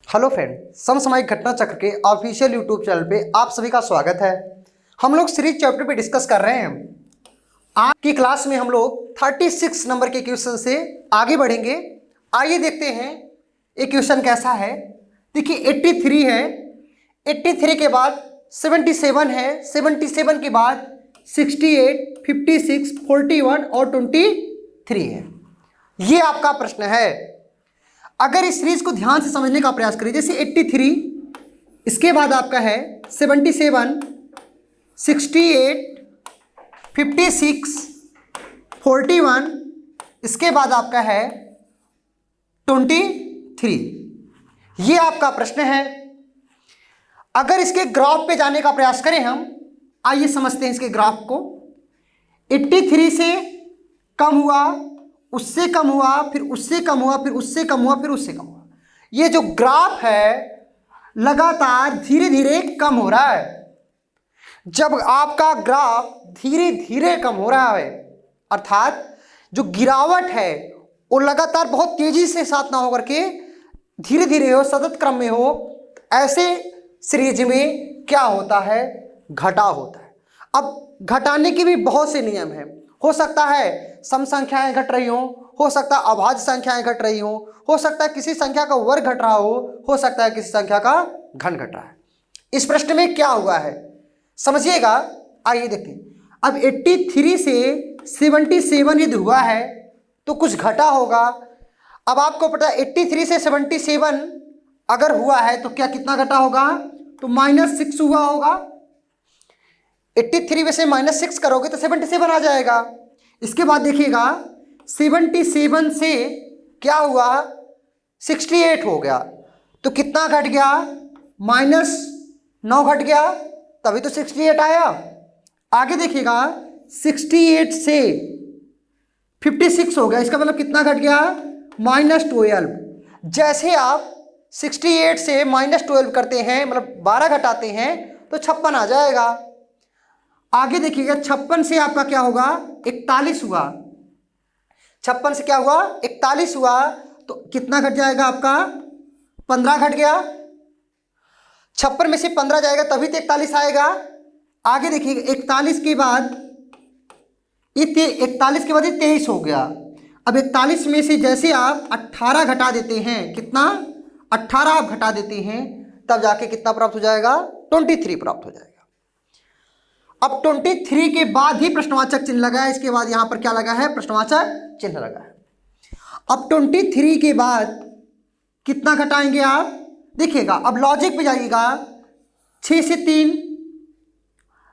Hello friend, समसामयिक घटना चक्र के ऑफिशियल यूट्यूब चैनल पे आप सभी का स्वागत है। हम लोग सीरीज चैप्टर पे डिस्कस कर रहे हैं। आज की क्लास में हम लोग 36 नंबर के क्वेश्चन से आगे बढ़ेंगे। आइए देखते हैं ये क्वेश्चन कैसा है। देखिए 83 है, 83 के बाद 77 है, 77 के बाद 68, 56, 41 और 23 है। ये आपका प्रश्न है। अगर इस सीरीज को ध्यान से समझने का प्रयास करिए, जैसे 83, इसके बाद आपका है 77, 68, 56, 41, इसके बाद आपका है 23। ये आपका प्रश्न है। अगर इसके ग्राफ पे जाने का प्रयास करें हम, आइए समझते हैं इसके ग्राफ को। 83 से कम हुआ, उससे कम हुआ, फिर उससे कम हुआ, फिर उससे कम हुआ, फिर उससे कम हुआ। ये जो ग्राफ है लगातार धीरे धीरे कम हो रहा है। जब आपका ग्राफ धीरे धीरे कम हो रहा है, अर्थात जो गिरावट है वो लगातार बहुत तेजी से साथ ना होकर के धीरे धीरे हो, सतत क्रम में हो, ऐसे सीरीज में क्या होता है, घटा होता है। अब घटाने के भी बहुत से नियम हैं। हो सकता है सम संख्याएं घट रही हो सकता है अभाज्य संख्याएं घट रही हो सकता है किसी संख्या का वर्ग घट रहा हो सकता है किसी संख्या का घन घट रहा है। इस प्रश्न में क्या हुआ है समझिएगा। आइए देखते हैं। अब 83 से 77 यदि हुआ है तो कुछ घटा होगा। अब आपको पता है 83 से 77 अगर हुआ है तो क्या कितना घटा होगा, तो -6 हुआ होगा। 83 में से -6 करोगे तो 77 आ जाएगा। इसके बाद देखिएगा 77 से क्या हुआ, 68 हो गया, तो कितना घट गया, -9 घट गया, तभी तो 68 आया। आगे देखिएगा 68 से 56 हो गया, इसका मतलब कितना घट गया, -12। जैसे आप 68 से -12 करते हैं, मतलब 12 घटाते हैं तो 56 आ जाएगा। आगे देखिएगा 56 से आपका क्या होगा, 41 हुआ। 56 से क्या हुआ, 41 हुआ, तो कितना घट जाएगा आपका, 15 घट गया। 56 में से 15 जाएगा तभी तो 41 आएगा। आगे देखिएगा 41 के बाद ये 23 हो गया। अब 41 में से जैसे आप 18 घटा देते हैं, कितना, 18 आप घटा देते हैं, तब जाके कितना प्राप्त हो जाएगा, 23 प्राप्त हो जाएगा। अब 23 के बाद ही प्रश्नवाचक चिन्ह लगा है, इसके बाद यहां पर क्या लगा है, प्रश्नवाचक चिन्ह लगा है। अब 23 के बाद कितना घटाएंगे आप, देखिएगा। अब लॉजिक पे जाइएगा, 6 से 3,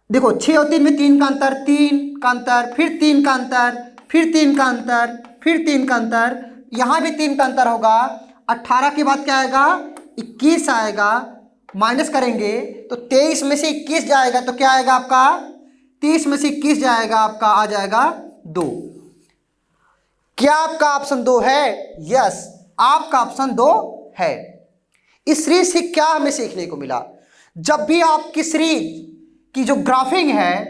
देखो 6 और 3 में 3 का अंतर, 3 का अंतर, फिर 3 का अंतर, फिर 3 का अंतर, फिर 3 का अंतर, यहां भी 3 का अंतर होगा। 18 के बाद क्या आएगा, 21 आएगा। माइनस करेंगे तो 23 में से 21 जाएगा तो क्या आएगा आपका, 30 में से 21 जाएगा आपका, आ जाएगा 2। क्या आपका ऑप्शन 2 है, यस आपका ऑप्शन 2 है। इस सीरीज से क्या हमें सीखने को मिला, जब भी आपकी सीरीज की जो ग्राफिंग है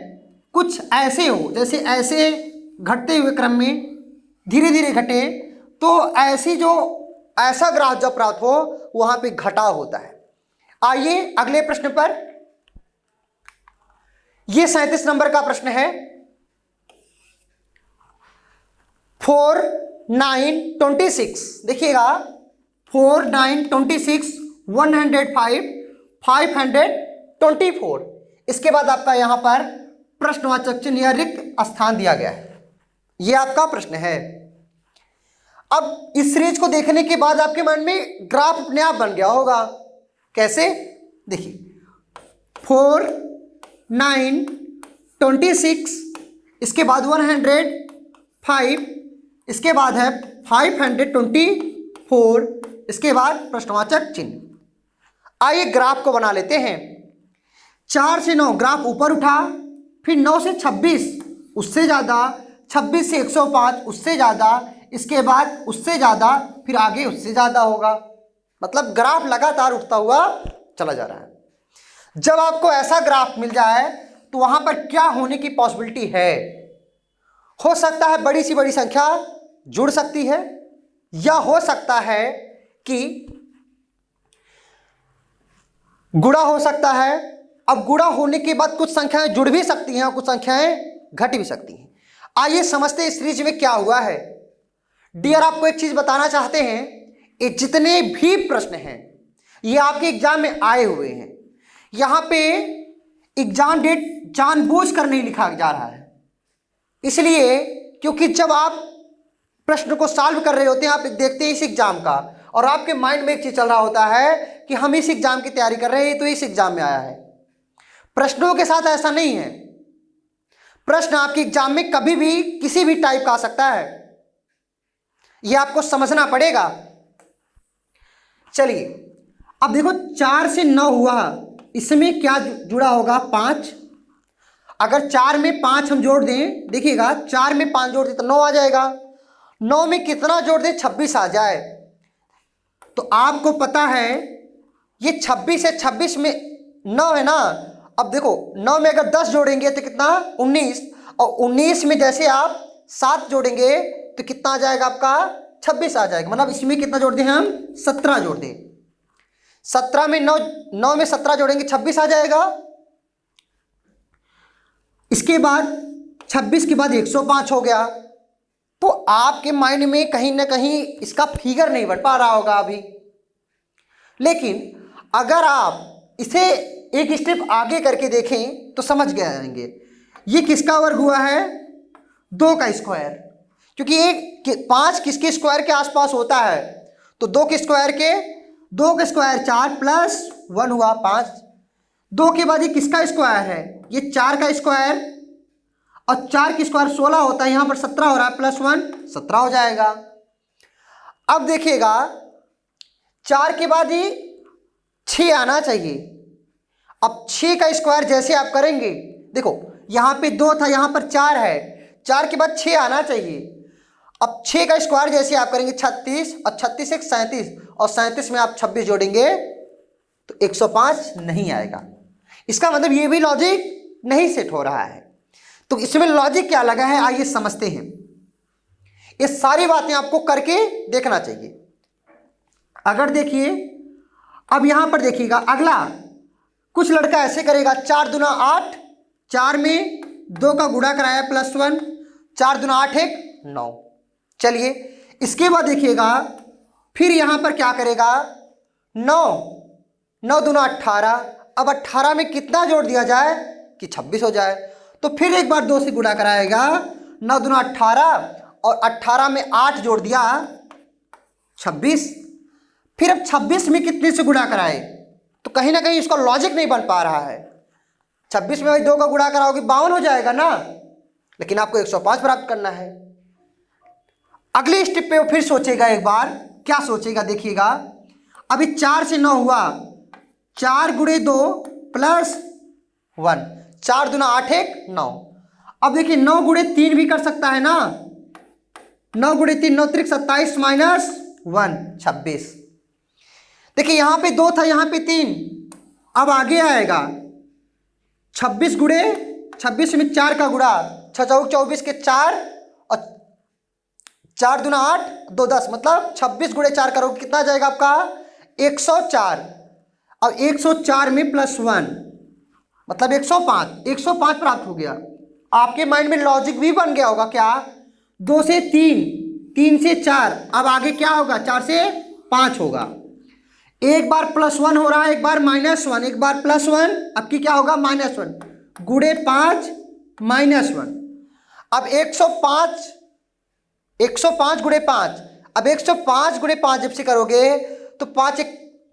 कुछ ऐसे हो, जैसे ऐसे घटते हुए क्रम में धीरे धीरे घटे, तो ऐसा ग्राफ जब प्राप्त हो वहां पे घटाव होता है। आइए अगले प्रश्न पर। यह 37 नंबर का प्रश्न है। 4, 9, 26, देखिएगा 4, 9, 26, 105, 524। इसके बाद आपका यहां पर प्रश्नवाचक चिन्ह या रिक्त स्थान दिया गया है। यह आपका प्रश्न है। अब इस सीरीज को देखने के बाद आपके मन में ग्राफ अपने आप बन गया होगा। कैसे, देखिए 4, 9, 26, इसके बाद 105, इसके बाद है 524, इसके बाद प्रश्नवाचक चिन्ह। आइए ग्राफ को बना लेते हैं। 4 से 9 ग्राफ ऊपर उठा, फिर 9 से 26 उससे ज़्यादा, 26 से 105 उससे ज़्यादा, इसके बाद उससे ज़्यादा, फिर आगे उससे ज़्यादा होगा। मतलब ग्राफ लगातार उठता हुआ चला जा रहा है। जब आपको ऐसा ग्राफ मिल जाए तो वहां पर क्या होने की पॉसिबिलिटी है, हो सकता है बड़ी सी बड़ी संख्या जुड़ सकती है, या हो सकता है कि गुणा हो सकता है। अब गुणा होने के बाद कुछ संख्याएं जुड़ भी सकती हैं और कुछ संख्याएं घट भी सकती हैं। आइए समझते हैं इस सीरीज में क्या हुआ है। डियर, आपको एक चीज बताना चाहते हैं, ये जितने भी प्रश्न हैं ये आपके एग्जाम में आए हुए हैं। यहां पे एग्जाम डेट जानबूझ कर नहीं लिखा जा रहा है, इसलिए क्योंकि जब आप प्रश्न को सॉल्व कर रहे होते हैं, आप देखते हैं इस एग्जाम का, और आपके माइंड में एक चीज चल रहा होता है कि हम इस एग्जाम की तैयारी कर रहे हैं, ये तो इस एग्जाम में आया है। प्रश्नों के साथ ऐसा नहीं है। प्रश्न आपके एग्जाम में कभी भी किसी भी टाइप का आ सकता है, यह आपको समझना पड़ेगा। चलिए अब देखो, 4 से 9 हुआ, इसमें क्या जुड़ा होगा? 5। अगर 4 में 5 हम जोड़ दें, देखिएगा 4 में 5 जोड़ दें तो 9 आ जाएगा। 9 में कितना जोड़ दें? 26 आ जाए। तो आपको पता है ये 26 है, 26 में 9 है ना। अब देखो 9 में अगर 10 जोड़ेंगे तो कितना? 19। और 19 में जैसे आप 7 जोड़ेंगे तो कितना आ जाएगा आपका? 26 आ जाएगा। मतलब इसमें कितना जोड़ दें हम? 17 जोड़ दें। 17 में 9 में 17 जोड़ेंगे 26 आ जाएगा। इसके बाद 26 के बाद 105 हो गया। तो आपके माइंड में कहीं ना कहीं इसका फिगर नहीं बढ़ पा रहा होगा अभी, लेकिन अगर आप इसे एक स्टेप आगे करके देखें तो समझ गए जाएंगे। ये किसका वर्ग हुआ है? 2 का स्क्वायर, क्योंकि एक 5 किसके स्क्वायर के आसपास होता है, तो 2 के स्क्वायर के 2 का स्क्वायर 4 प्लस 1 हुआ 5। 2 के बाद ये किसका स्क्वायर है? ये 4 का स्क्वायर, और 4 की स्क्वायर 16 होता है, यहां पर 17 हो रहा है, प्लस 1 17 हो जाएगा। अब देखिएगा 4 के बाद ये 6 आना चाहिए। अब 6 का स्क्वायर जैसे आप करेंगे, देखो यहां पे 2 था, यहां पर 4 है, 4 के बाद 6 आना चाहिए। अब 6 का स्क्वायर जैसे आप करेंगे 36, और 36 एक 37, और 37 में आप 26 जोड़ेंगे तो 105 नहीं आएगा। इसका मतलब ये भी लॉजिक नहीं सेट हो रहा है। तो इसमें लॉजिक क्या लगा है, आइए समझते हैं। ये सारी बातें आपको करके देखना चाहिए। अगर देखिए, अब यहां पर देखिएगा अगला, कुछ लड़का ऐसे करेगा 4 दूना 8, 4 में 2 का गुणा कराया प्लस 1, 4 दूना 8 एक 9। चलिए इसके बाद देखिएगा फिर यहां पर क्या करेगा? 9 दूना 18। अब 18 में कितना जोड़ दिया जाए कि 26 हो जाए, तो फिर एक बार 2 से गुणा कराएगा। 9 दूना 18, और 18 में 8 जोड़ दिया 26। फिर अब 26 में कितने से गुणा कराए, तो कहीं ना कहीं इसका लॉजिक नहीं बन पा रहा है। 26 में भाई 2 का गुणा कराओगे 52 हो जाएगा ना, लेकिन आपको 105 प्राप्त करना है। अगले स्टेप पे वो फिर सोचेगा एक बार, क्या सोचेगा देखिएगा। अभी 4 से 9 हुआ, 4 गुणे 2 प्लस 1, 4 दूना 8 एक 9। अब देखिए 9 गुणे 3 भी कर सकता है ना, 9 गुणे 3 9 त्रिक 27 माइनस 1 26। देखिए यहां पे 2 था, यहां पे 3, अब आगे आएगा 26 गुणे 26 में 4 का गुणा, 6 चौक 24 के 4, और 4 दूना 8 2 10, मतलब 26 गुणे 4 करोगे कितना आ जाएगा आपका? 104। अब 104 में प्लस 1 मतलब 105 प्राप्त हो गया। आपके माइंड में लॉजिक भी बन गया होगा क्या? 2 से 3, 3 से 4, अब आगे क्या होगा? 4 से 5 होगा। एक बार प्लस 1 हो रहा है, एक बार माइनस 1, एक बार प्लस 1, अब की क्या होगा? माइनस 1 गुणे 5 माइनस 1। अब 105 गुणे 5, अब 105 गुणे 5 जब से करोगे तो 5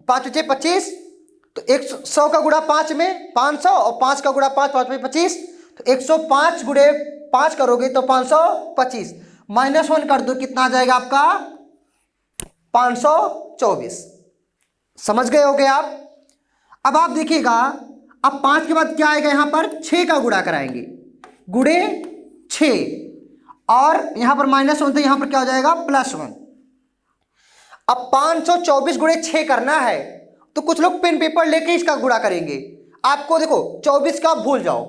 बचे 25, तो 100 का गुणा 5 में 500, और 5 का गुणा 5 में 25, तो 105 गुणे 5 करोगे तो 525, माइनस 1 कर दो कितना आ जाएगा आपका? 524। समझ गए होगे आप? अब आप देखिएगा, अब 5 के बाद क्या आएगा? यहां पर 6 का गुणा कराएंगे, गुणे 6, और यहां पर माइनस 1 तो यहां पर क्या हो जाएगा? प्लस 1। अब 524 गुणे 6 करना है, तो कुछ लोग पेन पेपर लेके इसका गुणा करेंगे। आपको देखो 24 का भूल जाओ,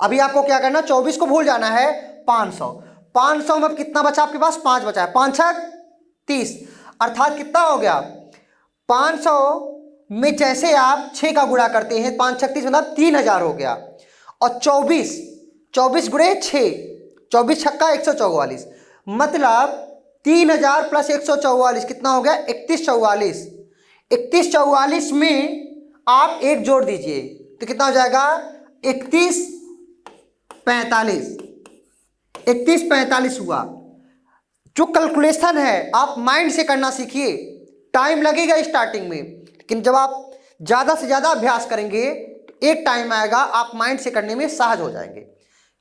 अभी आपको क्या करना? 24 को भूल जाना है। 500 में कितना बचा आपके पास? 5 बचा है, 5 6 30, अर्थात कितना हो गया? 500 में जैसे आप 6 का गुणा करते हैं, 5 36 मतलब 3000 हो गया, और 24 गुणे 6, 24 छक्का 144, मतलब 3000 प्लस 144 कितना हो गया? 3144। 3144 में आप 1 जोड़ दीजिए तो कितना हो जाएगा? 3145। 3145 हुआ। जो कैलकुलेशन है आप माइंड से करना सीखिए। टाइम लगेगा स्टार्टिंग में, लेकिन जब आप ज़्यादा से ज़्यादा अभ्यास करेंगे एक टाइम आएगा आप माइंड से करने में सहज हो जाएंगे।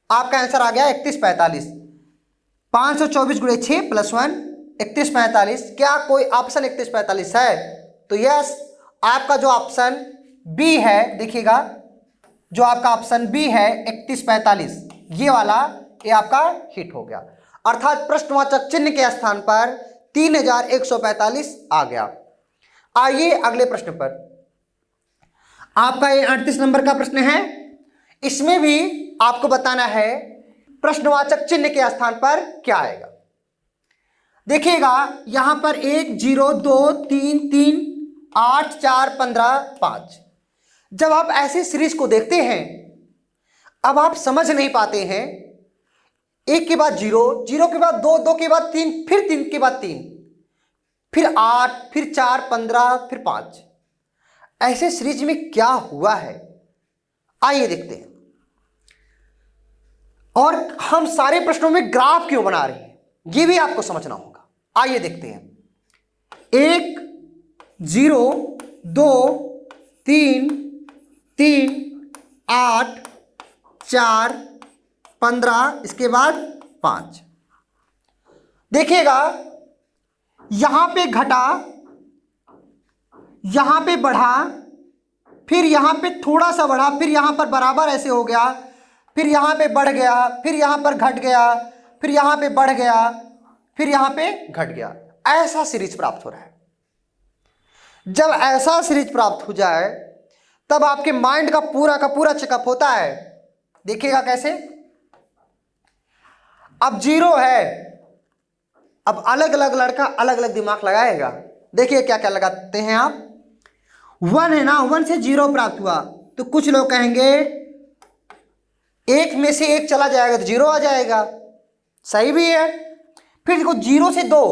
आपका आंसर आ गया 3145। 524 गुणे 6 प्लस 1 3145। क्या कोई ऑप्शन 3145 है? तो यस, आपका जो ऑप्शन बी है, देखिएगा जो आपका ऑप्शन बी है 3145, ये वाला, ये आपका हिट हो गया। अर्थात प्रश्नवाचक चिन्ह के स्थान पर 3145 आ गया। आइए अगले प्रश्न पर। आपका ये 38 नंबर का प्रश्न है। इसमें भी आपको बताना है प्रश्नवाचक चिन्ह के स्थान पर क्या आएगा। देखिएगा यहां पर 1 0 2 3 3 8 4 15 5। जब आप ऐसे सीरीज को देखते हैं अब आप समझ नहीं पाते हैं। 1 के बाद 0, 0 के बाद 2, 2 के बाद 3, फिर 3 के बाद 3, फिर 8, फिर 4 15, फिर 5। ऐसे सीरीज में क्या हुआ है आइए देखते हैं। और हम सारे प्रश्नों में ग्राफ क्यों बना रहे हैं ये भी आपको समझना होगा। आइए देखते हैं। 1 0 2 3 3 8 4 15, इसके बाद 5। देखिएगा यहां पे घटा, यहां पे बढ़ा, फिर यहां पे थोड़ा सा बढ़ा, फिर यहां पर बराबर ऐसे हो गया, फिर यहां पे बढ़ गया, फिर यहां पर घट गया, फिर यहां पे बढ़ गया, फिर यहां पे घट गया। ऐसा सीरीज प्राप्त हो रहा है। जब ऐसा सीरीज प्राप्त हो जाए तब आपके माइंड का पूरा चेकअप होता है। देखिएगा कैसे। अब 0 है, अब अलग अलग लड़का अलग अलग दिमाग लगाएगा। देखिए क्या क्या लगाते हैं आप। 1 है ना, 1 से 0 प्राप्त हुआ तो कुछ लोग कहेंगे 1 में से 1 चला जाएगा तो 0 आ जाएगा, सही भी है। फिर देखो 0 से 2,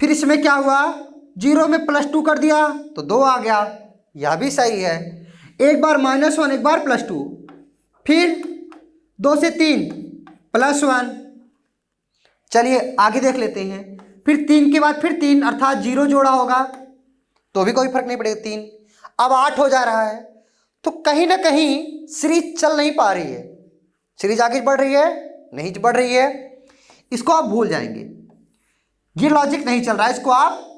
फिर इसमें क्या हुआ, 0 में +2 कर दिया तो 2 आ गया, यह भी सही है। एक बार -1, एक बार +2, फिर 2 से 3 +1। चलिए आगे देख लेते हैं। फिर 3 के बाद फिर 3 अर्थात 0 जोड़ा होगा तो भी कोई फर्क नहीं पड़ेगा, 3। अब 8 हो जा रहा है तो कहीं ना कहीं सीरीज चल नहीं पा रही है। सीरीज आगे बढ़ रही है नहीं बढ़ रही है, इसको आप भूल जाएंगे। ये लॉजिक नहीं चल रहा है, इसको आप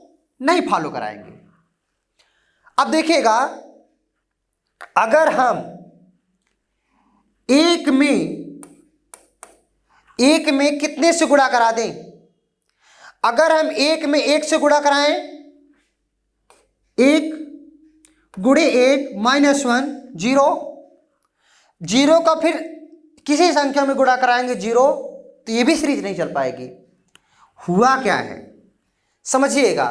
नहीं फॉलो कराएंगे। अब देखिएगा अगर हम एक में कितने से गुणा करा दें, अगर हम 1 में 1 से गुणा कराएं, 1 गुणे 1 -1 0, 0 का फिर किसी संख्या में गुणा कराएंगे 0, तो ये भी सीरीज नहीं चल पाएगी। हुआ क्या है समझिएगा।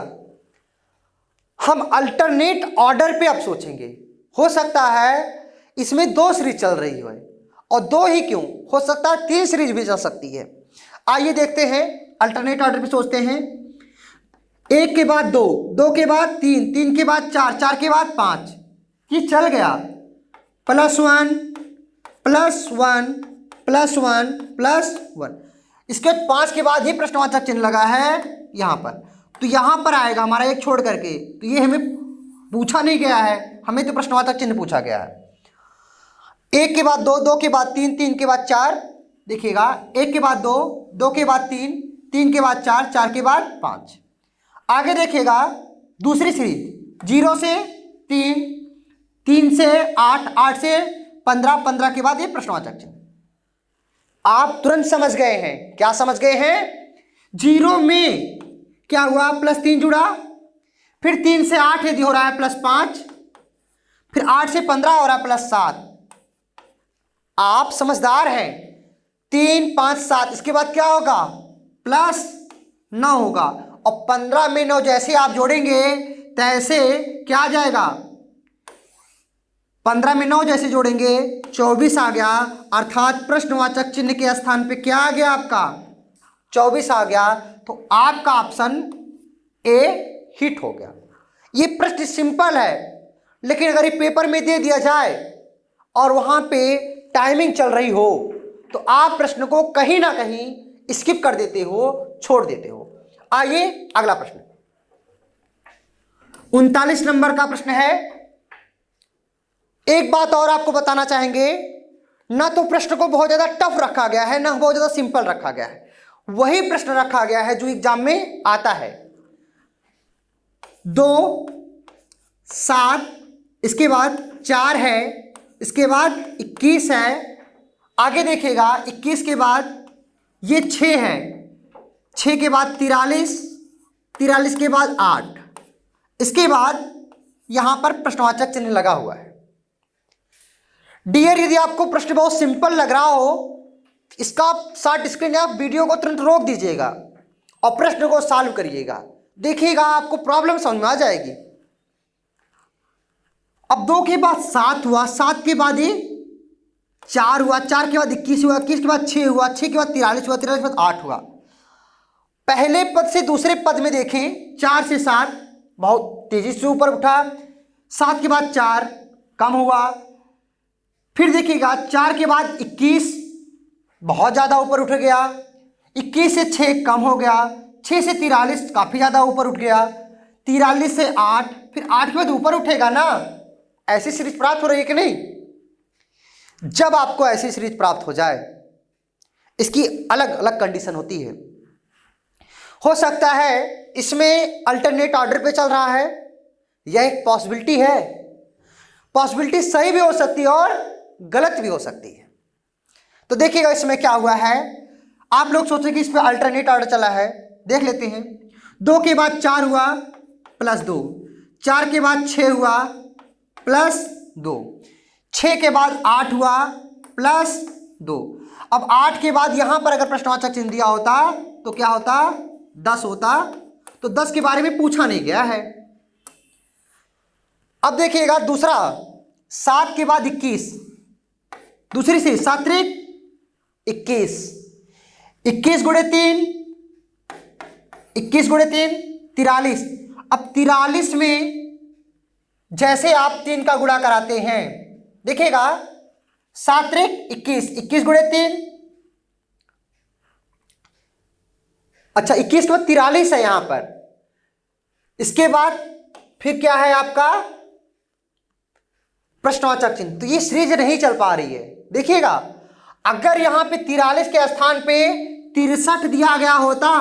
हम अल्टरनेट ऑर्डर पे अब सोचेंगे। हो सकता है इसमें 2 सीरीज चल रही हो, और 2 ही क्यों, हो सकता है 3 सीरीज भी चल सकती है। आइए देखते हैं, अल्टरनेट ऑर्डर पे सोचते हैं। 1 के बाद 2, 2 के बाद 3, 3 के बाद 4, 4 के बाद 5, ये चल गया। +1 +1 +1 +1, इसके 5 के बाद ही प्रश्नवाचक चिन्ह लगा है यहां पर, तो यहां पर आएगा हमारा 1 छोड़ करके। तो ये हमें पूछा नहीं गया है, हमें तो प्रश्नवाचक चिन्ह पूछा गया है। 1 के बाद 2, 2 के बाद 3, 3 के बाद 4, देखिएगा 1 के बाद 2, 2 के बाद 3, 3 के बाद 4, 4 के बाद 5। आगे देखिएगा दूसरी सीरीज 0 से 3, 3 से 8, 8 से 15, 15 के बाद ये प्रश्नवाचक चिन्ह। आप तुरंत समझ गए हैं। क्या समझ गए हैं? 0 में क्या हुआ, +3 जुड़ा, फिर 3 से 8 यदि हो रहा है +5, फिर 8 से 15 हो रहा है +7। आप समझदार हैं। 3 5 7, इसके बाद क्या होगा, +9 होगा, और 15 में 9 जैसे आप जोड़ेंगे तैसे क्या आ जाएगा, 15 में 9 जैसे जोड़ेंगे 24 आ गया, अर्थात प्रश्नवाचक चिन्ह के स्थान पे क्या आ गया आपका 24 आ गया। तो आपका ऑप्शन ए हिट हो गया। ये प्रश्न सिंपल है, लेकिन अगर ये पेपर में दे दिया जाए और वहां पे टाइमिंग चल रही हो तो आप प्रश्न को कहीं ना कहीं स्किप कर देते हो, छोड़ देते हो। आइए अगला प्रश्न, 39 नंबर का प्रश्न है। एक बात और आपको बताना चाहेंगे, ना तो प्रश्न को बहुत ज्यादा टफ रखा गया है, ना बहुत ज्यादा सिंपल रखा गया है, वही प्रश्न रखा गया है जो एग्जाम में आता है। 2 7, इसके बाद 4 है, इसके बाद 21 है, आगे देखिएगा 21 के बाद ये 6 है, 6 के बाद 43, 43 के बाद 8, इसके बाद यहां पर प्रश्नवाचक चिन्ह लगा हुआ है। डियर, यदि आपको प्रश्न बहुत सिंपल लग रहा हो, इसका शॉर्ट स्क्रीन आप वीडियो को तुरंत रोक दीजिएगा और प्रश्न को सॉल्व करिएगा, देखिएगा आपको प्रॉब्लम समझ में आ जाएगी। अब 2 के बाद 7 हुआ, 7 के बाद ये 4 हुआ, 4 के बाद 21 हुआ, 21 के बाद 6 हुआ, 6 के बाद 43 हुआ, 43 के बाद 8 हुआ। पहले पद से दूसरे पद में देखें, 4 से 7 बहुत तेजी से ऊपर उठा, 7 के बाद 4 कम हुआ, फिर देखिएगा 4 के बाद 21 बहुत ज़्यादा ऊपर उठ गया, 21 से 6 कम हो गया, 6 से 43 काफ़ी ज़्यादा ऊपर उठ गया, 43 से 8, फिर 8 के बाद ऊपर उठेगा ना। ऐसी सीरीज प्राप्त हो रही है कि नहीं? जब आपको ऐसी सीरीज प्राप्त हो जाए, इसकी अलग अलग कंडीशन होती है। हो सकता है इसमें अल्टरनेट ऑर्डर पे चल रहा है, यह एक पॉसिबिलिटी है। पॉसिबिलिटी सही भी हो सकती है और गलत भी हो सकती है। तो देखिएगा इसमें क्या हुआ है, आप लोग सोचे कि इस पर अल्टरनेट ऑर्डर चला है, देख लेते हैं। 2 के बाद 4 हुआ प्लस 2, 4 के बाद 6 हुआ प्लस 2, 6 के बाद 8 हुआ प्लस 2। अब 8 के बाद यहां पर अगर प्रश्नवाचक चिन्ह दिया होता तो क्या होता, 10 होता। तो 10 के बारे में पूछा नहीं गया है। अब देखिएगा दूसरा, 7 के बाद 21, दूसरी से 7 त्रिक 21, 21 गुणे 3, 21 गुणे 3 43। अब 43 में जैसे आप 3 का गुणा कराते हैं, देखिएगा 7 त्रिक 21, 21 गुणे 3, अच्छा 21 के बाद 43 है यहां पर। इसके बाद फिर क्या है आपका प्रश्नवाचक चिन्ह। तो ये सीरीज नहीं चल पा रही है। देखिएगा अगर यहां पे 43 के स्थान पे 63 दिया गया होता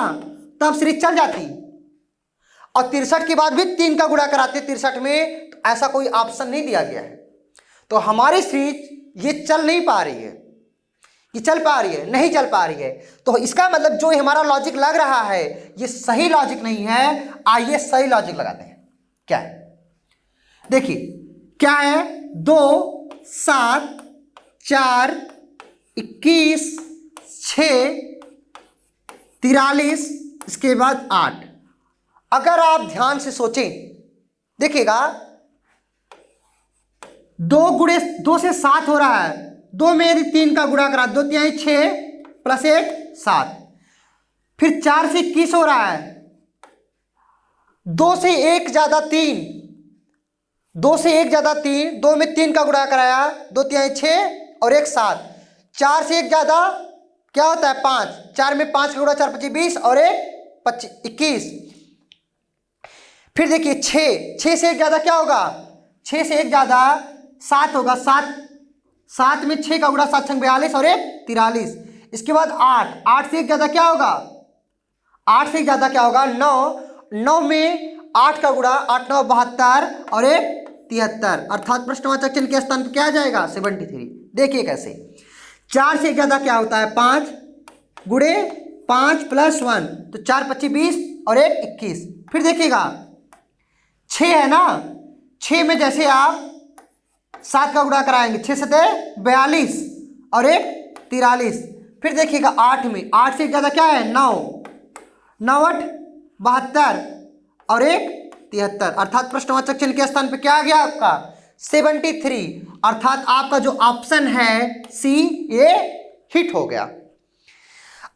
तब सीरीज चल जाती, और 63 के बाद भी 3 का गुणा कराते 63 में, तो ऐसा कोई ऑप्शन नहीं दिया गया है। तो हमारी सीरीज ये चल नहीं पा रही है, ये चल पा रही है नहीं चल पा रही है। तो इसका मतलब जो हमारा लॉजिक लग रहा है ये सही लॉजिक नहीं है। आइए सही लॉजिक लगाते हैं। क्या है, देखिए क्या है, 2 7 4 21 6 43, इसके बाद 8। अगर आप ध्यान से सोचें, देखिएगा 2 से 7 हो रहा है, 2 में यदि 3 का गुणा करा, 2 3 6 प्लस 1 7, फिर 4 से 21 हो रहा है, 2 से 1 ज्यादा 3, 2 से 1 ज्यादा 3, 2 में 3 का गुणा कराया, 2 3 6 और 1 7, 4 से 1 ज्यादा क्या होता है 5, 4 में 5 का गुणा 4 25 20 और 1 21। फिर देखिए 6 से 1 ज्यादा क्या होगा, 6 से 1 ज्यादा 7 होगा, 7 में 6 का गुणा 7 6 42 और 1 43। इसके बाद 8 से 1 ज्यादा क्या होगा, 8 से 1 ज्यादा क्या होगा 9 में 8 का गुणा 8 9 72 और 1 73, अर्थात प्रश्नवाचक चिन्ह के स्थान पर क्या आ जाएगा 73। देखिए कैसे, 4 से 1 ज्यादा क्या होता है 5 गुणे 5 प्लस 1, तो 4 25 20 और 1 21। फिर देखिएगा 6 है ना, 6 में जैसे आप 7 का गुणा कराएंगे, 6 से 42 और 1 43। फिर देखिएगा 8 में 8 से 1 ज्यादा क्या है 9, 9 8 72 और 1 73, अर्थात प्रश्नवाचक चिन्ह के स्थान पे क्या आ गया आपका 73, अर्थात आपका जो ऑप्शन है सी ये हिट हो गया।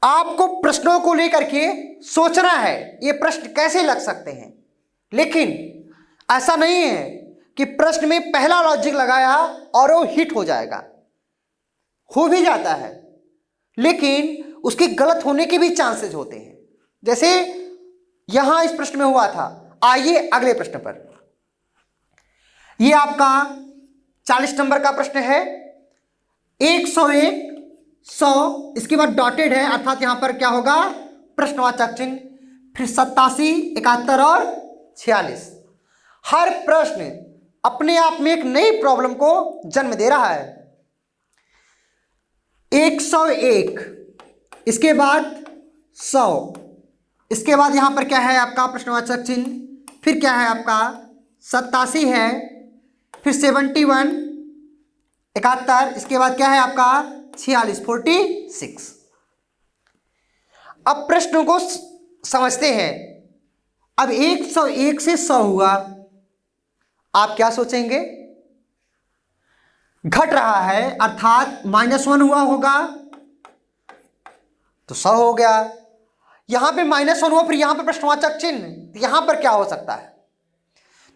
आपको प्रश्नों को लेकर के सोचना है ये प्रश्न कैसे लग सकते हैं, लेकिन ऐसा नहीं है कि प्रश्न में पहला लॉजिक लगाया और वो हिट हो जाएगा, हो भी जाता है लेकिन उसके गलत होने के भी चांसेस होते हैं, जैसे यहां इस प्रश्न में हुआ था। आइए अगले प्रश्न पर, ये आपका 40 नंबर का प्रश्न है। 101, 100, इसके बाद डॉटेड है, अर्थात यहां पर क्या होगा प्रश्नवाचक चिन्ह, फिर 87, 71 और 46। हर प्रश्न अपने आप में एक नई प्रॉब्लम को जन्म दे रहा है। 101, इसके बाद 100, इसके बाद यहां पर क्या है आपका प्रश्नवाचक चिन्ह, फिर क्या है आपका 87 है, फिर 71, 71, इसके बाद क्या है आपका 46, 46। अब प्रश्नों को समझते हैं। अब 101 से 100 हुआ, आप क्या सोचेंगे, घट रहा है अर्थात -1 हुआ होगा तो 100 हो गया। यहां पे -1 हुआ, फिर यहां पे प्रश्नवाचक चिन्ह, यहां पर क्या हो सकता है,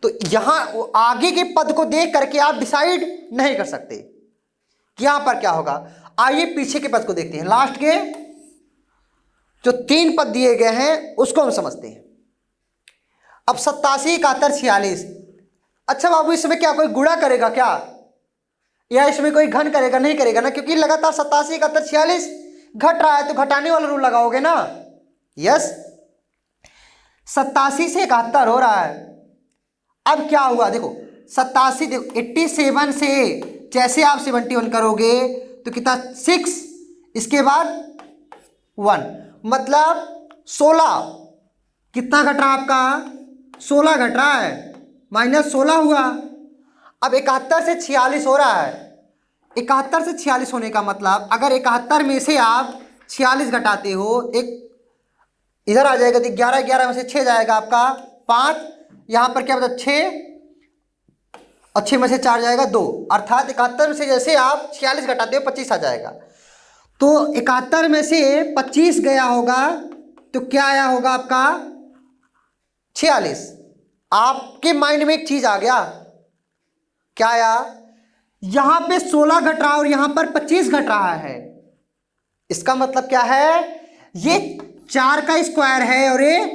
तो यहां आगे के पद को देख करके आप डिसाइड नहीं कर सकते कि यहां पर क्या होगा। आइए पीछे के पद को देखते हैं, लास्ट के जो 3 पद दिए गए हैं उसको हम समझते हैं। अब 87, 71, 46। अच्छा बाबू, इसमें क्या कोई गुणा करेगा क्या, या इसमें कोई घन करेगा? नहीं करेगा ना, क्योंकि लगातार 87, 71, 46 घट रहा है तो घटाने वाला रूल लगाओगे ना। यस, 87 से 71 हो रहा है। अब क्या हुआ देखो, 87 देखो 87 से जैसे आप 71 करोगे तो कितना 6, इसके बाद 1, मतलब 16। कितना घट रहा है आपका 16 घट रहा है, -16 हुआ। अब 71 से 46 हो रहा है। 71 से 46 होने का मतलब अगर 71 में से आप 46 घटाते हो, एक इधर आ जाएगा तो 11, 11 में से 6 जाएगा आपका 5, यहां पर क्या बता 6 और 6 में से 4 जाएगा 2, अर्थात 71 में से जैसे आप 46 घटाते हो 25 आ जाएगा। तो 71 में से 25 गया होगा तो क्या आया होगा आपका 46। आपके माइंड में एक चीज आ गया, क्या आया, यहां पे 16 घट रहा है और यहां पर 25 घट रहा है। इसका मतलब क्या है, ये 4 का स्क्वायर है और ये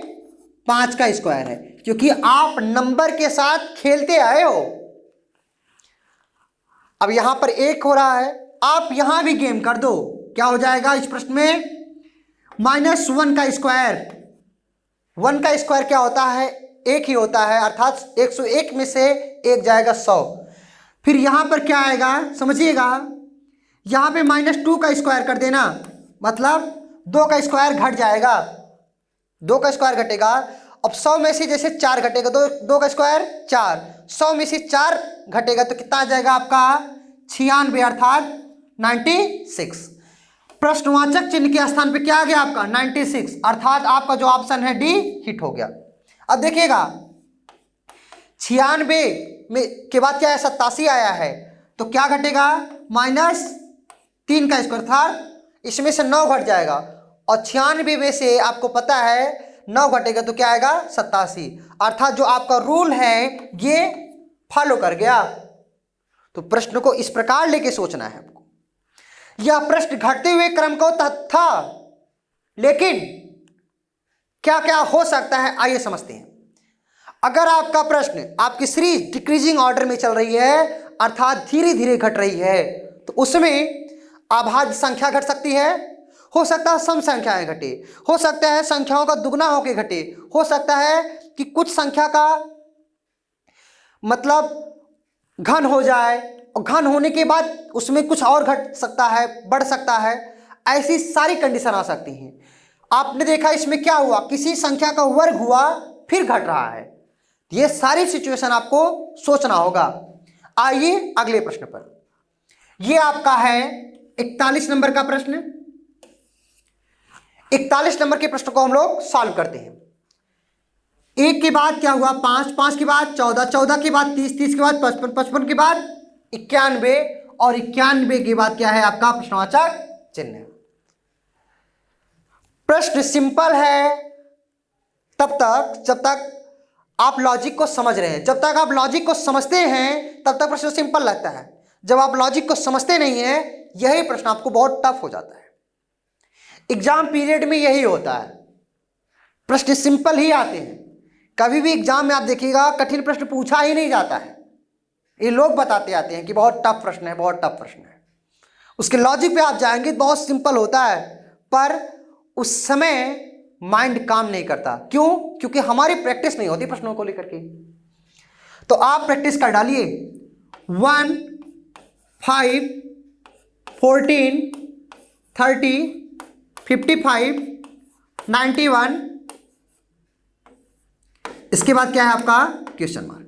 5 का स्क्वायर है, क्योंकि आप नंबर के साथ खेलते आए हो। अब यहां पर 1 हो रहा है, आप यहां भी गेम कर दो, क्या हो जाएगा इस प्रश्न में -1 का स्क्वायर। 1 का स्क्वायर क्या होता है, 1 ही होता है, अर्थात 101 में से 1 जाएगा 100। फिर यहां पर क्या आएगा समझिएगा, यहां पे -2 का स्क्वायर कर देना, मतलब 2 का स्क्वायर घट जाएगा, 2 का स्क्वायर घटेगा। अब 100 में से जैसे 4 घटेगा तो 2 का स्क्वायर 4, 100 में से 4 घटेगा तो कितना आ जाएगा आपका 96, अर्थात 96। प्रश्नवाचक चिन्ह के स्थान पे क्या आ गया आपका 96, अर्थात आपका जो ऑप्शन है डी हिट हो गया। अब देखिएगा 96 में के बाद क्या है 87 आया है, तो क्या घटेगा -3 का स्क्वायर था, इसमें से 9 घट जाएगा, और 96 में से आपको पता है 9 घटेगा तो क्या आएगा 87, अर्थात जो आपका रूल है ये फॉलो कर गया। तो प्रश्न को इस प्रकार लेके सोचना है आपको। यह प्रश्न घटते हुए क्रम को था, लेकिन क्या क्या हो सकता है आइए समझते हैं। अगर आपका प्रश्न आपकी सीरीज डिक्रीजिंग ऑर्डर में चल रही है, अर्थात धीरे धीरे घट रही है, तो उसमें अभाज्य संख्या घट सकती है, हो सकता है सम संख्याएं घटे, हो सकता है संख्याओं का दुगना होके घटे, हो सकता है कि कुछ संख्या का मतलब घन हो जाए, और घन होने के बाद उसमें कुछ और घट सकता है, बढ़ सकता है, ऐसी सारी कंडीशन आ सकती हैं। आपने देखा इसमें क्या हुआ, किसी संख्या का वर्ग हुआ फिर घट रहा है। ये सारी सिचुएशन आपको सोचना होगा। आइए अगले प्रश्न पर, यह आपका है 41 नंबर का प्रश्न। 41 नंबर के प्रश्न को हम लोग सॉल्व करते हैं। एक के बाद क्या हुआ 5, 5 के बाद 14, 14 के बाद 30, 30 के बाद 55, 55 के बाद 91 और 91 के बाद क्या है आपका प्रश्नवाचक चिन्ह। प्रश्न सिंपल है तब तक जब तक आप लॉजिक को समझ रहे हैं। जब तक आप लॉजिक को समझते हैं तब तक प्रश्न सिंपल लगता है। जब आप लॉजिक को समझते नहीं हैं यही प्रश्न आपको बहुत टफ हो जाता है। एग्जाम पीरियड में यही होता है, प्रश्न सिंपल ही आते हैं। कभी भी एग्जाम में आप देखिएगा कठिन प्रश्न पूछा ही नहीं जाता है। ये लोग बताते आते हैं कि बहुत टफ प्रश्न है, बहुत टफ प्रश्न है। उसके लॉजिक पे आप जाएंगे बहुत सिंपल होता है, पर उस समय माइंड काम नहीं करता। क्यों? क्योंकि हमारी प्रैक्टिस नहीं होती प्रश्नों को लेकर के। तो आप प्रैक्टिस कर डालिए 1, 5, 14, 30, 55, 91, इसके बाद क्या है आपका क्वेश्चन मार्क।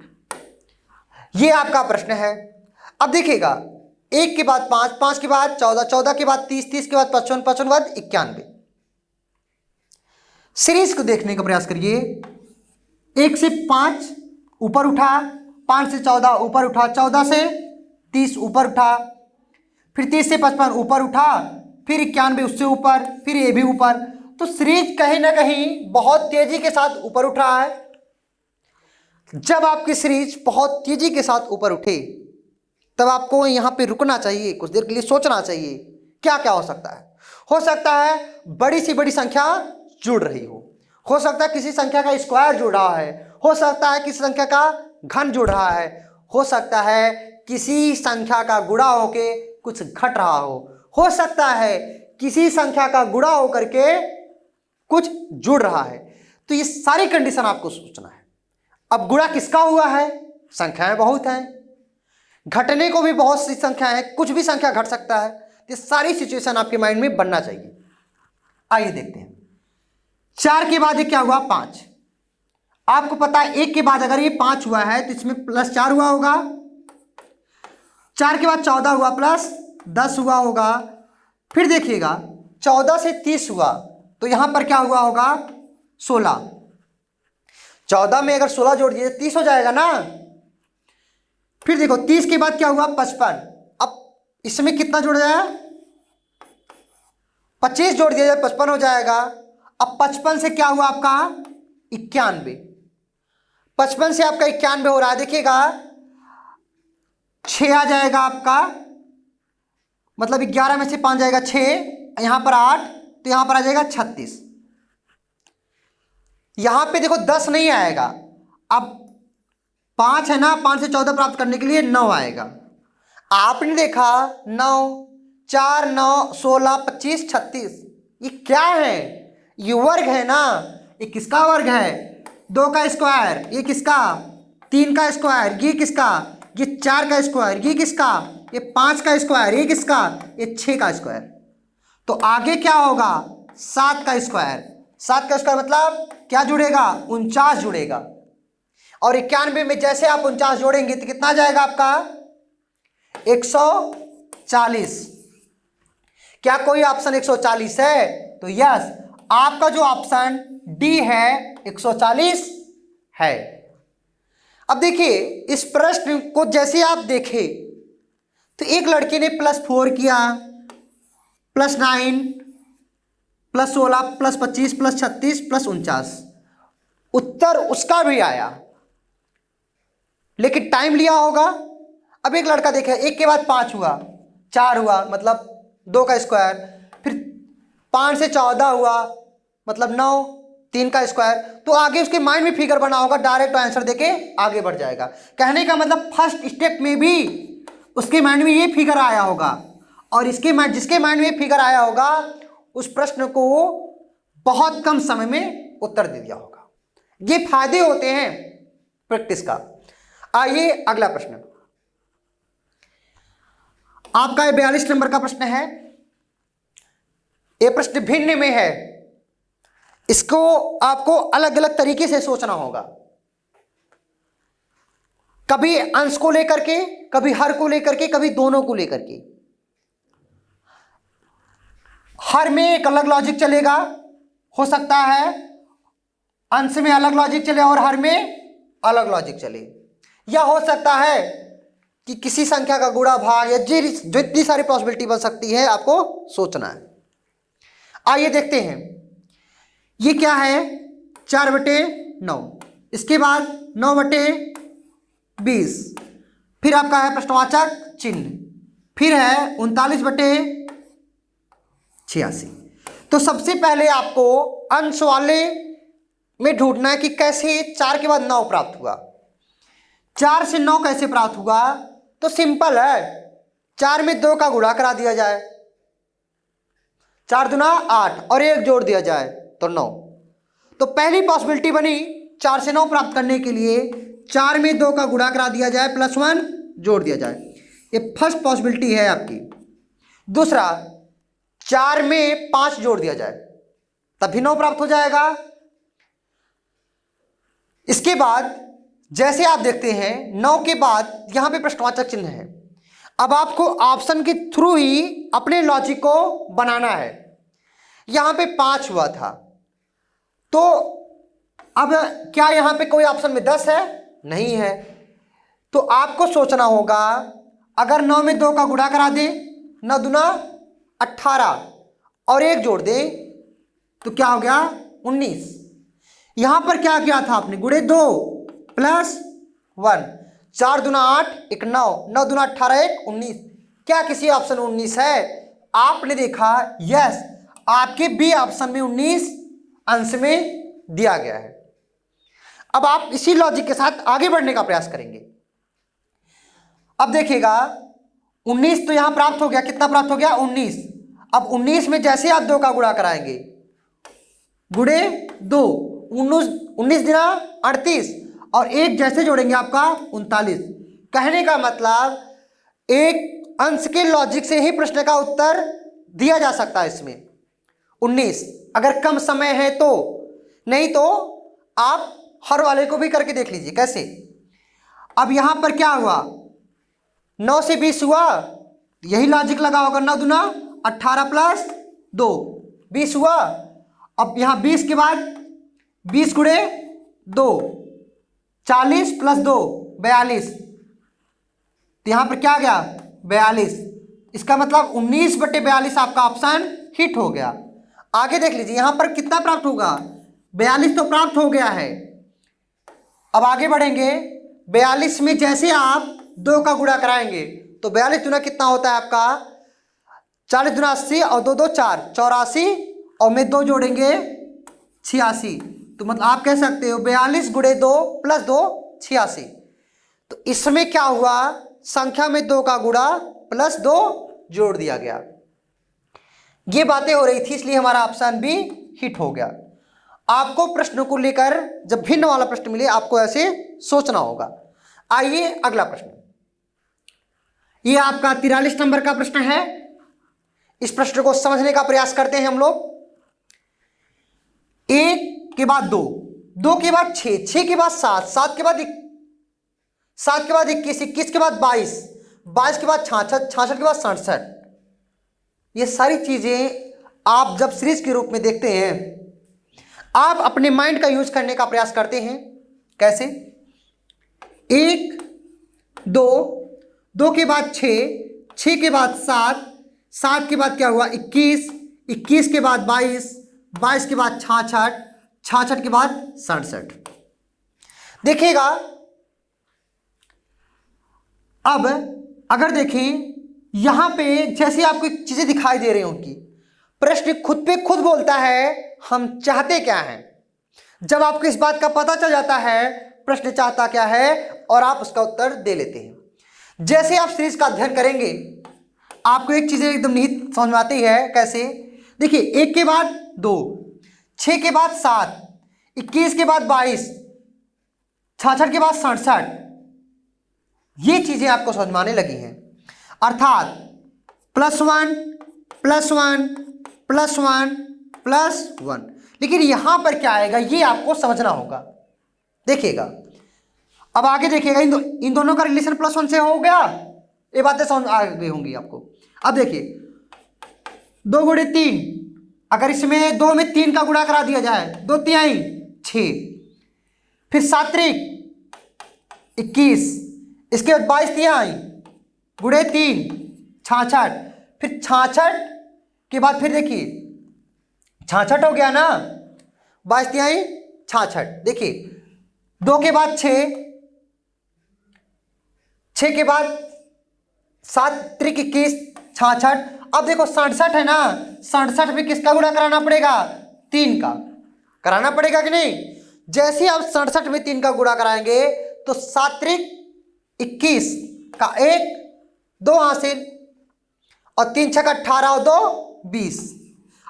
ये आपका प्रश्न है। अब देखिएगा 1 के बाद 5, 5 के बाद 14, 14 के बाद 30, 30 के बाद 55, 55 के बाद 91। सीरीज को देखने का प्रयास करिए। 1 से 5 ऊपर उठा, 5 से 14 ऊपर उठा, 14 से 30 ऊपर उठा, फिर 30 से 55 ऊपर उठा, फिर 91 उससे ऊपर, फिर ये भी ऊपर। तो सीरीज कहीं ना कहीं बहुत तेजी के साथ ऊपर उठ रहा है। जब आपकी सीरीज बहुत तेजी के साथ ऊपर उठे तब आपको यहाँ पे रुकना चाहिए, कुछ देर के लिए सोचना चाहिए क्या क्या हो सकता है। हो सकता है बड़ी सी बड़ी संख्या जुड़ रही हो सकता है किसी संख्या का स्क्वायर जुड़ रहा है, हो सकता है किसी संख्या का घन जुड़ रहा है, हो सकता है किसी संख्या का गुणा होके कुछ घट रहा हो सकता है किसी संख्या का गुणा होकर के कुछ जुड़ रहा है। तो ये सारी कंडीशन आपको सोचना है। अब गुणा किसका हुआ है? संख्याएं बहुत हैं, घटने को भी बहुत सी संख्या है, कुछ भी संख्या घट सकता है। ये सारी सिचुएशन आपके माइंड में बनना चाहिए। आइए देखते हैं 4 के बाद ये क्या हुआ 5। आपको पता है 1 के बाद अगर ये 5 हुआ है तो इसमें +4 हुआ होगा, 4 के बाद 14 हुआ +10 हुआ होगा। फिर देखिएगा 14 से 30 हुआ तो यहां पर क्या हुआ होगा 16। 14 में अगर 16 जोड़ दिए 30 हो जाएगा ना। फिर देखो 30 के बाद क्या हुआ 55। अब इसमें कितना जुड़ जाएगा 25 जोड़ दिया जाए 55 हो जाएगा। अब 55 से क्या हुआ आपका 91। 55 से आपका 91 हो रहा है। देखिएगा 6 आ जाएगा आपका, मतलब 11 में से 5 जाएगा 6, यहां पर 8 तो यहां पर आ जाएगा 36। यहां पे देखो 10 नहीं आएगा। अब 5 है ना, 5 से 14 प्राप्त करने के लिए 9 आएगा। आपने देखा 9, 4, 9, 16, 25, 36 ये क्या है? ये वर्ग है ना। ये किसका वर्ग है? 2 का स्क्वायर। ये किसका? 3 का स्क्वायर। ये किसका? ये 4 का स्क्वायर। ये किसका? ये 5 का स्क्वायर। ये किसका? ये 6 का स्क्वायर। तो आगे क्या होगा 7 का स्क्वायर। 7 का स्क्वायर मतलब क्या जुड़ेगा 49 जुड़ेगा। और 91 में जैसे आप 49 जोड़ेंगे तो कितना जाएगा आपका 140। क्या कोई ऑप्शन 140 है? तो यस, आपका जो ऑप्शन डी है 140 है। अब देखिए इस प्रश्न को जैसे आप देखें तो एक लड़के ने +4 किया, +9, +16, +25, +36, +49, उत्तर उसका भी आया लेकिन टाइम लिया होगा। अब एक लड़का देखे 1 के बाद 5 हुआ, 4 हुआ मतलब 2 का स्क्वायर, फिर 5 से 14 हुआ मतलब 9, 3 का स्क्वायर। तो आगे उसके माइंड में फिगर बना होगा, डायरेक्ट आंसर देके आगे बढ़ जाएगा। कहने का मतलब फर्स्ट स्टेप में भी उसके माइंड में ये फिगर आया होगा और जिसके माइंड में फिगर आया होगा उस प्रश्न को बहुत कम समय में उत्तर दे दिया होगा। ये फायदे होते हैं प्रैक्टिस का। आइए अगला प्रश्न, आपका 42 नंबर का प्रश्न है। यह प्रश्न भिन्न में है, इसको आपको अलग अलग तरीके से सोचना होगा। कभी अंश को लेकर के, कभी हर को लेकर के, कभी दोनों को लेकर के। हर में एक अलग लॉजिक चलेगा, हो सकता है अंश में अलग लॉजिक चले और हर में अलग लॉजिक चले। या हो सकता है कि किसी संख्या का गुणा भाग, या जो इतनी सारी पॉसिबिलिटी बन सकती है, आपको सोचना है। आइए देखते हैं, ये क्या है, 4/9, इसके बाद 9/20, फिर आपका है प्रश्नवाचक चिन्ह, फिर है 39/86। तो सबसे पहले आपको अंश वाले में ढूंढना है कि कैसे 4 के बाद 9 प्राप्त हुआ। 4 से 9 कैसे प्राप्त हुआ, तो सिंपल है, 4 में 2 का गुणा करा दिया जाए, 4 दूना 8 और 1 जोड़ दिया जाए तो 9। तो पहली पॉसिबिलिटी बनी 4 से 9 प्राप्त करने के लिए 4 में 2 का गुणा करा दिया जाए +1 जोड़ दिया जाए, ये फर्स्ट पॉसिबिलिटी है आपकी। दूसरा, 4 में 5 जोड़ दिया जाए तभी 9 प्राप्त हो जाएगा। इसके बाद जैसे आप देखते हैं 9 के बाद यहां पे प्रश्नवाचक चिन्ह है। अब आपको ऑप्शन के थ्रू ही अपने लॉजिक को बनाना है। यहां पे 5 हुआ था, तो अब क्या यहां पे कोई ऑप्शन में 10 है? नहीं है। तो आपको सोचना होगा, अगर 9 में 2 का गुणा करा दे, 9 दूना 18 और 1 जोड़ दे तो क्या हो गया 19। यहां पर क्या किया था आपने, गुणे 2 +1, 4 दूना 8 1 9, 9 दूना 18 1 19। क्या किसी ऑप्शन 19 है? आपने देखा यस, आपके बी ऑप्शन में 19 अंश में दिया गया है। अब आप इसी लॉजिक के साथ आगे बढ़ने का प्रयास करेंगे। अब देखिएगा 19 तो यहां प्राप्त हो गया, कितना प्राप्त हो गया 19। अब 19 में जैसे आप 2 का गुणा कराएंगे, गुणे 2, 19 दिना 38 और 1 जैसे जोड़ेंगे आपका 39। कहने का मतलब एक अंश के लॉजिक से ही प्रश्न का उत्तर दिया जा सकता है इसमें 19, अगर कम समय है तो। नहीं तो आप हर वाले को भी करके देख लीजिए कैसे। अब यहां पर क्या हुआ, 9 से 20 हुआ, यही लॉजिक लगा होगा, 9 दूना 18 +2 20 हुआ। अब यहां 20 के बाद 20 गुणे 2 40 + 2 42, तो यहां पर क्या गया 42। इसका मतलब 19/42 आपका ऑप्शन हिट हो गया। आगे देख लीजिए यहां पर कितना प्राप्त होगा, 42 तो प्राप्त हो गया है। अब आगे बढ़ेंगे, 42 में जैसे आप 2 का गुणा कराएंगे तो 42 दूना कितना होता है आपका 40 दूना 80 और 2 2 4 84 और में 2 जोड़ेंगे 86। तो मतलब आप कह सकते हो 42 गुणे 2 + 2 86। तो इसमें क्या हुआ, संख्या में 2 का गुणा +2 जोड़ दिया गया। ये बातें हो रही थी, इसलिए हमारा ऑप्शन भी हिट हो गया। आपको प्रश्न को लेकर जब भिन्न वाला प्रश्न मिले आपको ऐसे सोचना होगा। आइए अगला प्रश्न, ये आपका 43 नंबर का प्रश्न है। इस प्रश्न को समझने का प्रयास करते हैं हम लोग। 1 के बाद 2, 2 के बाद 6, 6 के बाद 7, 7 के बाद 21, 21 के बाद 22, 22 के बाद 66, 66 के बाद 67। ये सारी चीजें आप जब सीरीज के रूप में देखते हैं, आप अपने माइंड का यूज करने का प्रयास करते हैं। कैसे, 1 2, 2 के बाद 6, 6 के बाद 7, 7 के बाद क्या हुआ 21, 21 के बाद 22, 22 के बाद 66, 66 के बाद 67। देखिएगा अब अगर देखें यहां पे जैसे आपको चीजें दिखाई दे रही होंगी, प्रश्न खुद पे खुद बोलता है हम चाहते क्या हैं। जब आपको इस बात का पता चल जाता है प्रश्न चाहता क्या है और आप उसका उत्तर दे लेते हैं। जैसे आप सीरीज का अध्ययन करेंगे आपको एक चीजें एकदम निहित समझ में आती है। कैसे, देखिए 1 के बाद 2, 6 के बाद 7, 21 के बाद 22, 66 के बाद 67, ये चीजें आपको समझ में आने लगी हैं। अर्थात +1 +1 +1 +1। लेकिन यहां पर क्या आएगा ये आपको समझना होगा। देखिएगा अब आगे देखिएगा, इन दोनों का रिलेशन +1 से हो गया, ये बातें समझ आ गई होंगी आपको। अब देखिए 2 गुणे 3, अगर इसमें 2 में 3 का गुणा करा दिया जाए 2 तिहाई 6, फिर 7 21, इसके बाद 22 तिहाई आई गुड़े 3 66, फिर 66 के बाद फिर देखिए 66 हो गया ना, 22 तिहाई 66, देखिए 2 के बाद 6, 6 के बाद 7 त्रिक 21 66। अब देखो 67 है ना, 67 में किसका गुणा कराना पड़ेगा? 3 का कराना पड़ेगा कि नहीं? जैसे ही आप 67 में 3 का गुणा कराएंगे तो 7 त्रिक 21 का 1 2 हासिल और 3 छक्का 18 और 2 20,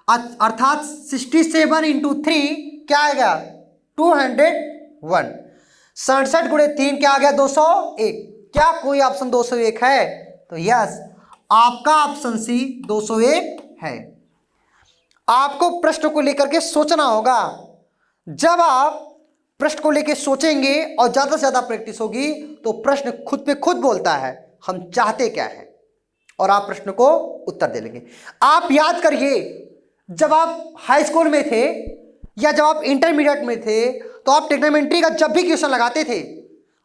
अर्थात 67 इंटू 3 क्या आएगा? 201। 67 गुणे 3 क्या आ गया? 201। क्या कोई ऑप्शन 201 है? तो यस, आपका ऑप्शन सी 201 है। आपको प्रश्न को लेकर के सोचना होगा। जब आप प्रश्न को लेकर सोचेंगे और ज्यादा से ज्यादा प्रैक्टिस होगी तो प्रश्न खुद पे खुद बोलता है हम चाहते क्या है, और आप प्रश्न को उत्तर दे लेंगे। आप याद करिए, जब आप हाई स्कूल में थे या जब आप इंटरमीडिएट में थे तो आप ट्रिग्नोमेट्री का जब भी क्वेश्चन लगाते थे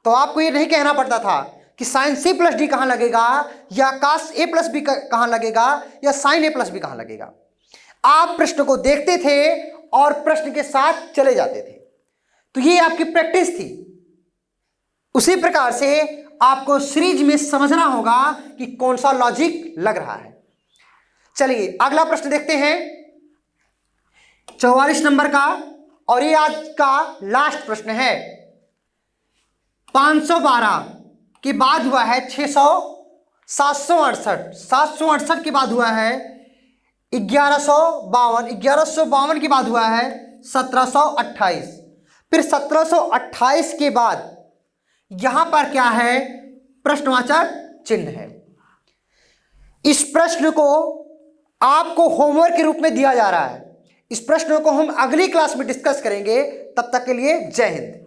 तो आपको ये नहीं कहना पड़ता था कि साइन सी प्लस डी कहाँ लगेगा, या कास ए प्लस बी कहाँ लगेगा, या साइन ए प्लस बी कहाँ लगेगा। आप प्रश्न को देखते थे और प्रश्न के साथ चले जाते थे, तो ये आपकी प्रैक्टिस थी। उसी प्रकार से आपको सीरीज में समझना होगा कि कौन सा लॉजिक लग रहा है। चलिए अगला प्रश्न देखते हैं, 44 नंबर का, और ये आज का लास्ट प्रश्न है। 512 के बाद हुआ है 768 के बाद हुआ है 1152 के बाद हुआ है 1728, फिर 1728 के बाद यहां पर क्या है? प्रश्नवाचक चिन्ह है। इस प्रश्न को आपको होमवर्क के रूप में दिया जा रहा है। इस प्रश्न को हम अगली क्लास में डिस्कस करेंगे। तब तक के लिए जय हिंद।